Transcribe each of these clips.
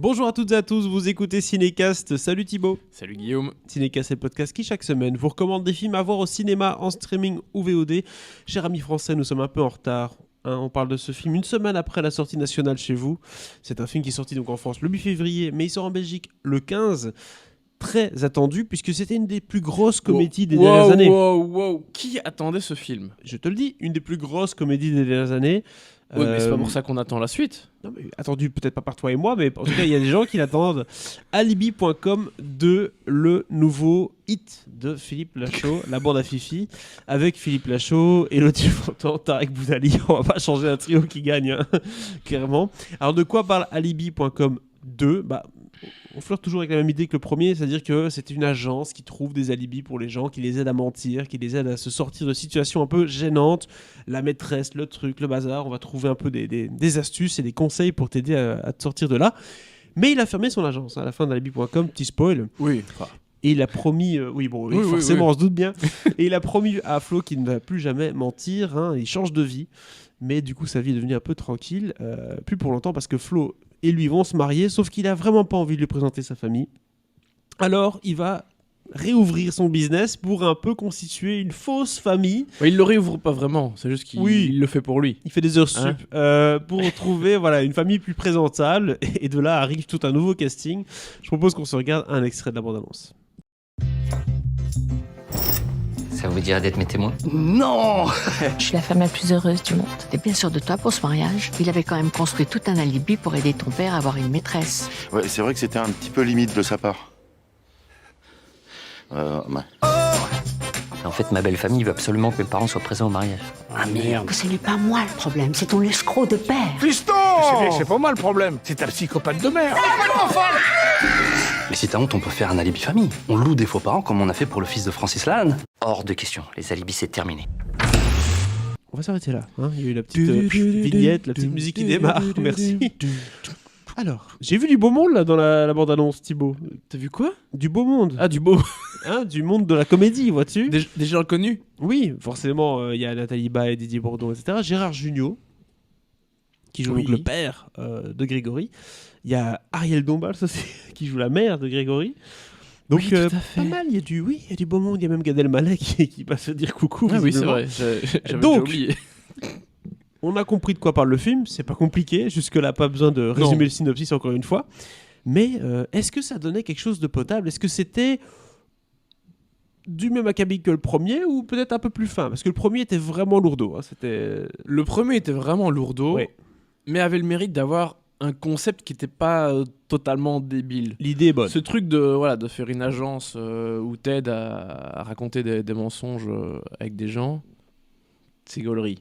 Bonjour à toutes et à tous, vous écoutez Cinécast. Salut Thibaut. Salut Guillaume. Cinécast, c'est le podcast qui chaque semaine vous recommande des films à voir au cinéma, en streaming ou VOD. Chers amis français, nous sommes un peu en retard. On parle de ce film une semaine après la sortie nationale chez vous. C'est un film qui est sorti donc en France le 8 février, mais il sort en Belgique le 15. Très attendu puisque c'était une des plus grosses comédies des dernières années. Wow. Qui attendait ce film? Je te le dis, une des plus grosses comédies des dernières années. Oui, mais c'est pas pour ça qu'on attend la suite. Non, mais attendu peut-être pas par toi et moi, mais en tout cas, il y a des gens qui l'attendent. Alibi.com de le nouveau hit de Philippe Lachaud, La bande à Fifi, avec Philippe Lachaud, Elodie Fontan, Tarek Boudali. On va pas changer un trio qui gagne, hein, clairement. Alors, de quoi parle Alibi.com 2 ? On flirte toujours avec la même idée que le premier, c'est-à-dire que c'est une agence qui trouve des alibis pour les gens, qui les aide à mentir, qui les aide à se sortir de situations un peu gênantes. La maîtresse, le truc, le bazar, on va trouver un peu des astuces et des conseils pour t'aider à te sortir de là. Mais il a fermé son agence à la fin d'alibi.com, petit spoil. Oui. Et il a promis, forcément on se doute bien, et il a promis à Flo qu'il ne va plus jamais mentir, hein, il change de vie, mais du coup sa vie est devenue un peu tranquille, plus pour longtemps parce que Flo et lui vont se marier, sauf qu'il a vraiment pas envie de lui présenter sa famille. Alors il va réouvrir son business pour un peu constituer une fausse famille. Ouais, il le réouvre pas vraiment, c'est juste qu'il il le fait pour lui. Il fait des heures sup pour trouver une famille plus présentable, et de là arrive tout un nouveau casting. Je propose qu'on se regarde un extrait de la bande-annonce. Ça vous dirait d'être mes témoins? Non! Je suis la femme la plus heureuse du monde. T'es bien sûr de toi pour ce mariage? Il avait quand même construit tout un alibi pour aider ton père à avoir une maîtresse. Ouais, c'est vrai que c'était un petit peu limite de sa part. Ouais. En fait, ma belle famille veut absolument que mes parents soient présents au mariage. Ah merde! Ce n'est pas moi le problème, c'est ton escroc de père. Piston! C'est pas moi le problème, c'est ta psychopathe de merde. Mais si t'as honte, on peut faire un alibi famille. On loue des faux parents comme on a fait pour le fils de Francis Lalanne. Hors de question, les alibis c'est terminé. On va s'arrêter là. Hein. Il y a eu la petite vignette, la petite musique qui démarre. Merci. Alors, j'ai vu du beau monde là dans la bande-annonce, Thibaut. T'as vu quoi? Du beau monde. Ah, du beau. Hein, du monde de la comédie, vois-tu? Des gens connus? Oui, forcément, il y a Nathalie Baye, Didier Bourdon, etc. Gérard Jugnot, qui joue donc le père de Grégory. Il y a Ariel Dombal aussi, qui joue la mère de Grégory. Donc, tout à fait. pas mal, il y a du beau monde. Il y a même Gad Elmaleh qui va se dire coucou. Ah oui, c'est visiblement. vrai, j'avais Donc, déjà oublié. On a compris de quoi parle le film, c'est pas compliqué, jusque-là pas besoin de résumer le synopsis encore une fois. Mais est-ce que ça donnait quelque chose de potable? Est-ce que c'était du même acabit que le premier ou peut-être un peu plus fin? Parce que le premier était vraiment lourdeau. Hein, Le premier était vraiment lourdeau, Ouais. mais avait le mérite d'avoir un concept qui n'était pas totalement débile. L'idée est bonne. Ce truc de faire une agence où t'aides à raconter des mensonges avec des gens, c'est gaulerie.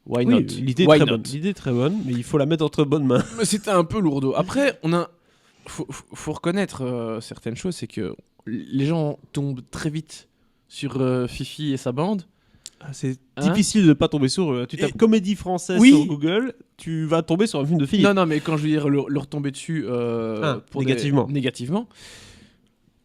Why not? L'idée est Why très not? bonne. L'idée est très bonne, mais il faut la mettre entre bonnes mains. Mais c'était un peu lourdeau. Après, faut reconnaître certaines choses, c'est que les gens tombent très vite sur Fifi et sa bande. C'est Hein? difficile de ne pas tomber sur eux. Tu tapes comédie française Oui. sur Google, tu vas tomber sur un film de Philippe. Non, mais quand je veux dire leur tomber dessus négativement.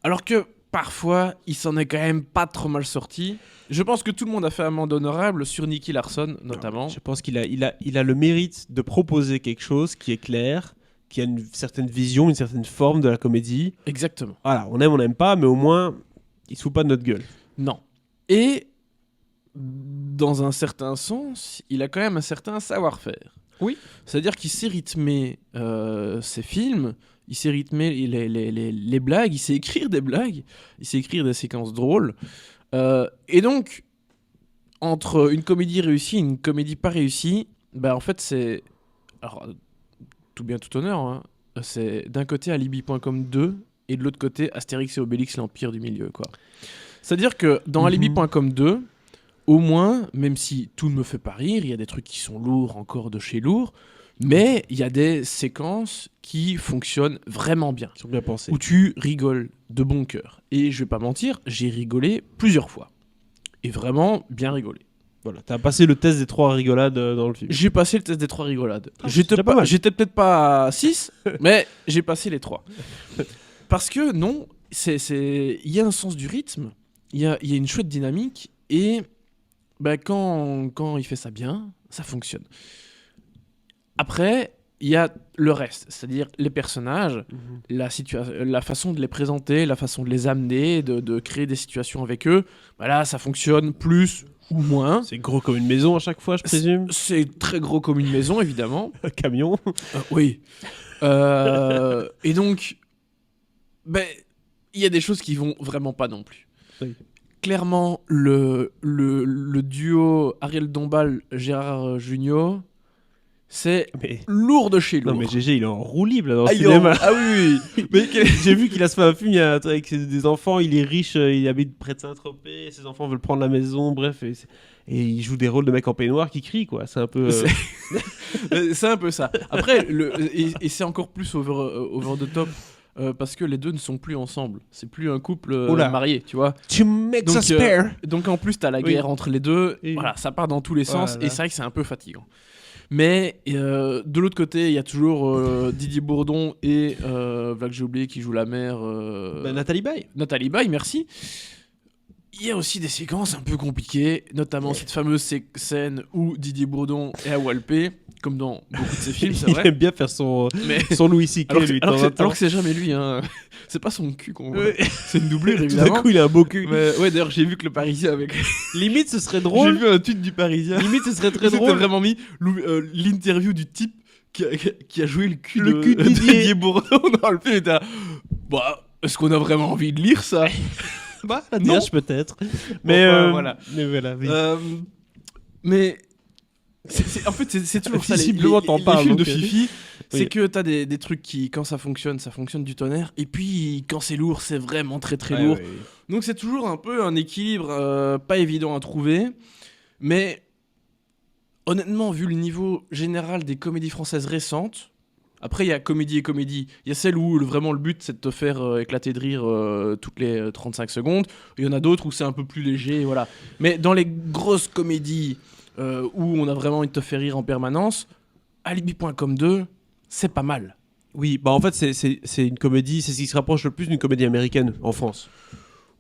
Alors que parfois, il s'en est quand même pas trop mal sorti. Je pense que tout le monde a fait amende honorable sur Nicky Larson, notamment. Non, je pense qu'il a le mérite de proposer quelque chose qui est clair, qui a une certaine vision, une certaine forme de la comédie. Exactement. Voilà, on aime, on n'aime pas, mais au moins, il se fout pas de notre gueule. Non. Et dans un certain sens, il a quand même un certain savoir-faire. Oui. C'est-à-dire qu'il sait rythmer ses films, il sait rythmer les blagues, il sait écrire des blagues, il sait écrire des séquences drôles. Et donc, entre une comédie réussie et une comédie pas réussie, en fait, c'est... Alors, tout bien, tout honneur, hein, c'est d'un côté Alibi.com 2 et de l'autre côté Astérix et Obélix, l'Empire du Milieu, quoi. C'est-à-dire que dans Alibi.com 2, au moins, même si tout ne me fait pas rire, il y a des trucs qui sont lourds, encore de chez lourd, mais il y a des séquences qui fonctionnent vraiment bien. Ils sont bien pensés. Où tu rigoles de bon cœur. Et je vais pas mentir, j'ai rigolé plusieurs fois. Et vraiment bien rigolé. Voilà, t'as passé le test des 3 rigolades dans le film. J'ai passé le test des 3 rigolades. J'étais J'étais peut-être pas à 6, mais j'ai passé les 3. Parce que non, il y a un sens du rythme, il y a une chouette dynamique, et quand il fait ça bien, ça fonctionne. Après, il y a le reste, c'est-à-dire les personnages, la façon de les présenter, la façon de les amener, de créer des situations avec eux. Bah là, ça fonctionne plus ou moins. C'est gros comme une maison à chaque fois, je présume. C'est très gros comme une maison, évidemment. Un camion. Oui. Et donc, ben, il y a des choses qui vont vraiment pas non plus. Oui. Clairement, le duo Ariel Dombal-Gérard Jugnot, c'est Mais... lourd de chez lourd. Non mais GG il est en roue libre là, dans le il est en- cinéma. Ah oui, oui. Mais J'ai vu qu'il a se fait un film avec des enfants, il est riche, il habite près de Saint-Tropez, ses enfants veulent prendre la maison, bref, et il joue des rôles de mecs en peignoir qui crient quoi, c'est un peu... c'est un peu ça. Après, et c'est encore plus over the top. Parce que les deux ne sont plus ensemble. C'est plus un couple Oula. marié, tu vois. Tu makes Donc, a spare. Donc en plus, t'as la Oui. guerre entre les deux. Oui. Voilà, ça part dans tous les sens. Voilà. Et c'est vrai que c'est un peu fatigant. Mais de l'autre côté, il y a toujours Didier Bourdon et voilà que j'ai oublié qui joue la mère. Nathalie Baye. Nathalie Baye, merci. Il y a aussi des séquences un peu compliquées, notamment cette fameuse scène où Didier Bourdon est à Walpé, comme dans beaucoup de ses films, c'est Il vrai. aime bien faire son Mais Louis C.K. alors, lui, de alors temps que en c'est- temps. alors que c'est jamais lui, hein. C'est pas son cul qu'on voit. Ouais. C'est une doublure Tout d'un évidemment. coup il a un beau cul. Mais, ouais, d'ailleurs, j'ai vu que le Parisien avec. Limite ce serait J'ai drôle. vu un tweet du Parisien. Limite ce serait très C'était drôle. vraiment mis l'interview du type qui a joué le cul Le de, cul de de Didier. Didier Bourdon dans le film. Il était là, bah, est-ce qu'on a vraiment envie de lire ça? Bah, la Non. DH peut-être. Mais Enfin, voilà. Mais voilà, oui. Mais en fait, c'est toujours ça. Visiblement, t'en les parles, films de donc, Fifi, c'est oui. que t'as des trucs qui, quand ça fonctionne du tonnerre. Et puis, quand c'est lourd, c'est vraiment très très Ouais, lourd. ouais. Donc, c'est toujours un peu un équilibre pas évident à trouver. Mais honnêtement, vu le niveau général des comédies françaises récentes, après, il y a comédie et comédie. Il y a celle où vraiment le but, c'est de te faire éclater de rire toutes les 35 secondes. Il y en a d'autres où c'est un peu plus léger, voilà. Mais dans les grosses comédies où on a vraiment envie de te faire rire en permanence, Alibi.com 2, c'est pas mal. Oui, bah en fait c'est une comédie, c'est ce qui se rapproche le plus d'une comédie américaine en France.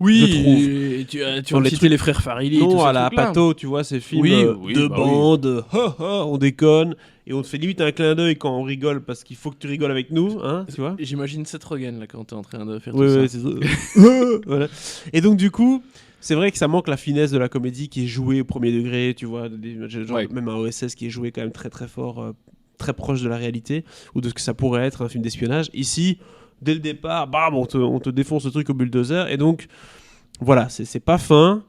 Oui, Je trouve. et tu Dans as les cité trucs- les frères Farelly. Non, tout à ce la truc-là. Pato, tu vois, ces films Oui, de bah oui. bande, on déconne, et on te fait limite un clin d'œil quand on rigole parce qu'il faut que tu rigoles avec nous, hein, tu vois. J'imagine Seth Rogen là quand t'es en train de faire Oui, tout oui, ça. c'est ça. Voilà. Et donc du coup, c'est vrai que ça manque la finesse de la comédie qui est jouée au premier degré, tu vois, genre, Ouais. même un OSS qui est joué quand même très très fort, très proche de la réalité, ou de ce que ça pourrait être un film d'espionnage. Ici, dès le départ, bam, on te défonce le truc au bulldozer, et donc voilà, c'est pas fin,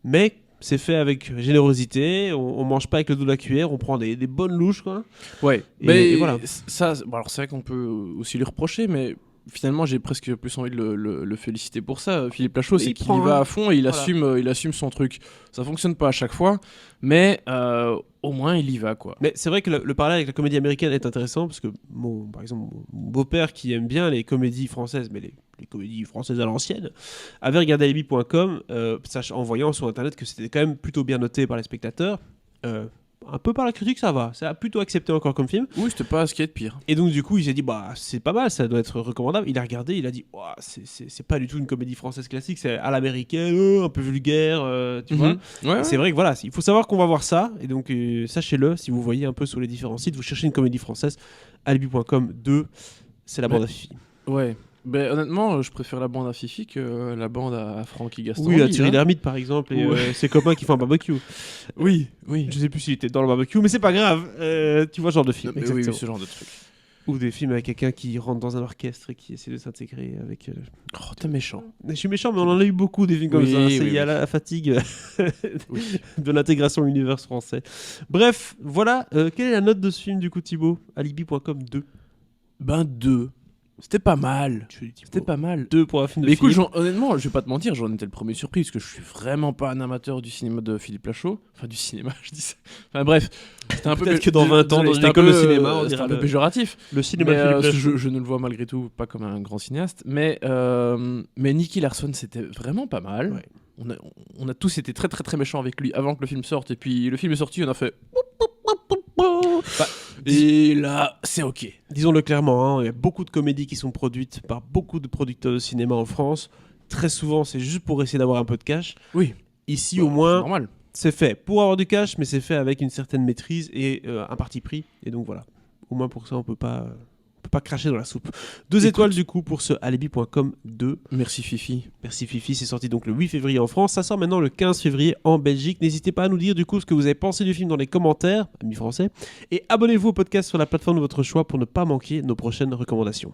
mais c'est fait avec générosité, on mange pas avec le dos de la cuillère, on prend des bonnes louches, quoi. Ouais, Et- mais et voilà. ça, bon, alors c'est vrai qu'on peut aussi lui reprocher, mais finalement j'ai presque plus envie de le féliciter pour ça. Philippe Lachaud, Il c'est qu'il prend, y va hein. à fond et Voilà. il assume son truc. Ça fonctionne pas à chaque fois, mais au moins il y va quoi. Mais c'est vrai que le parallèle avec la comédie américaine est intéressant parce que, par exemple, mon beau-père qui aime bien les comédies françaises, mais les comédies françaises à l'ancienne, avait regardé Alibi.com en voyant sur internet que c'était quand même plutôt bien noté par les spectateurs. Un peu par la critique, ça va. Ça a plutôt accepté encore comme film. Oui, c'était pas ce qui est de pire. Et donc, du coup, il s'est dit, bah, c'est pas mal, ça doit être recommandable. Il a regardé, il a dit, ouah, c'est pas du tout une comédie française classique, c'est à l'américaine, un peu vulgaire, tu vois. Ouais, Et c'est vrai que voilà, il faut savoir qu'on va voir ça, et donc sachez-le, si vous voyez un peu sur les différents sites, vous cherchez une comédie française, alibi.com 2, c'est la bande à Fifi. ouais. Ben, honnêtement, je préfère la bande à Fifi que la bande à Francky Gaston. Oui, à Thierry Lhermitte par exemple, et Ouais. ses copains qui font un barbecue. Oui, oui. Je sais plus s'il était dans le barbecue, mais c'est pas grave, tu vois ce genre de film. Mais oui, exactement. ce genre de truc. Ou des films avec quelqu'un qui rentre dans un orchestre et qui essaie de s'intégrer avec... Oh, t'es méchant. Je suis méchant, mais on en a eu beaucoup des films comme Oui, ça. oui, Il y a oui. la fatigue Oui. de l'intégration à l'univers français. Bref, voilà. Quelle est la note de ce film du coup, Thibaut? Alibi.com 2. Ben 2. C'était pas mal. Je suis Thibaut. C'était pas mal. 2 pour un film de Mais écoute, Philippe. honnêtement, je vais pas te mentir, j'en étais le premier surpris parce que je suis vraiment pas un amateur du cinéma de Philippe Lachaud. Enfin, du cinéma, je dis ça. Enfin, bref, c'était un peu. Peut-être que dans 20 ans, dans une c'était un école peu, de cinéma, on c'était dira un peu le- péjoratif. Le cinéma Mais, de Philippe Lachaud. je ne le vois malgré tout pas comme un grand cinéaste. Mais Nicky Larson, c'était vraiment pas mal. Ouais. On a tous été très très très méchants avec lui avant que le film sorte. Et puis le film est sorti, on a fait. Et là, c'est ok. Disons-le clairement, hein, il y a beaucoup de comédies qui sont produites par beaucoup de producteurs de cinéma en France. Très souvent, c'est juste pour essayer d'avoir un peu de cash. Oui. Ici, C'est au moins, normal. c'est fait pour avoir du cash, mais c'est fait avec une certaine maîtrise et un parti pris. Et donc voilà. Au moins pour ça, on peut pas cracher dans la soupe. 2 étoiles du coup pour ce Alibi.com 2. Merci Fifi. Merci Fifi, c'est sorti donc le 8 février en France, ça sort maintenant le 15 février en Belgique. N'hésitez pas à nous dire du coup ce que vous avez pensé du film dans les commentaires, amis français, et abonnez-vous au podcast sur la plateforme de votre choix pour ne pas manquer nos prochaines recommandations.